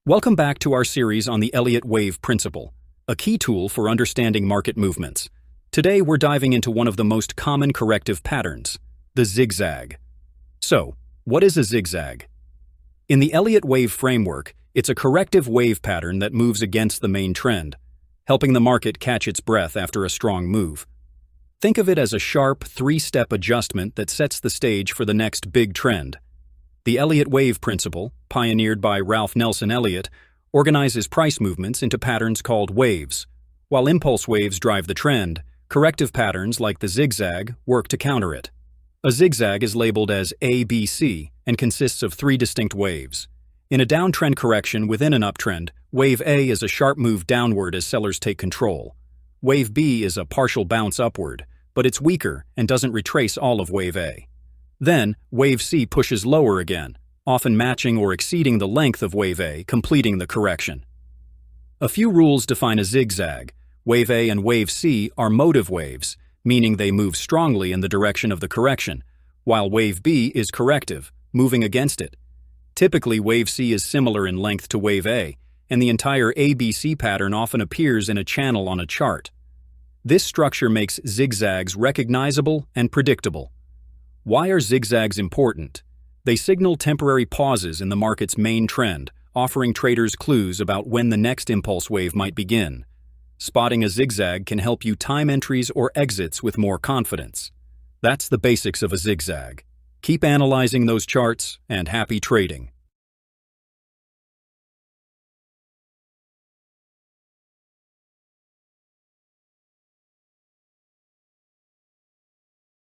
Welcome back to our series on the Elliott wave principle, a key tool for understanding market movements. Today we're diving into one of the most common corrective patterns, the zigzag. So, what is a zigzag? In the Elliott wave framework, it's a corrective wave pattern that moves against the main trend, helping the market catch its breath after a strong move. Think of it as a sharp, three-step adjustment that sets the stage for the next big trend. The Elliott wave principle, pioneered by Ralph Nelson Elliott, organizes price movements into patterns called waves. While impulse waves drive the trend, corrective patterns like the zigzag work to counter it. A zigzag is labeled as A, B, C and consists of three distinct waves. In a downtrend correction within an uptrend, wave A is a sharp move downward as sellers take control. Wave B is a partial bounce upward, but it's weaker and doesn't retrace all of wave A. Then, wave C pushes lower again, often matching or exceeding the length of wave A, completing the correction. A few rules define a zigzag. Wave A and wave C are motive waves, meaning they move strongly in the direction of the correction, while wave B is corrective, moving against it. Typically, wave C is similar in length to wave A, and the entire ABC pattern often appears in a channel on a chart. This structure makes zigzags recognizable and predictable. Why are zigzags important? They signal temporary pauses in the market's main trend, offering traders clues about when the next impulse wave might begin. Spotting a zigzag can help you time entries or exits with more confidence. That's the basics of a zigzag. Keep analyzing those charts, and happy trading.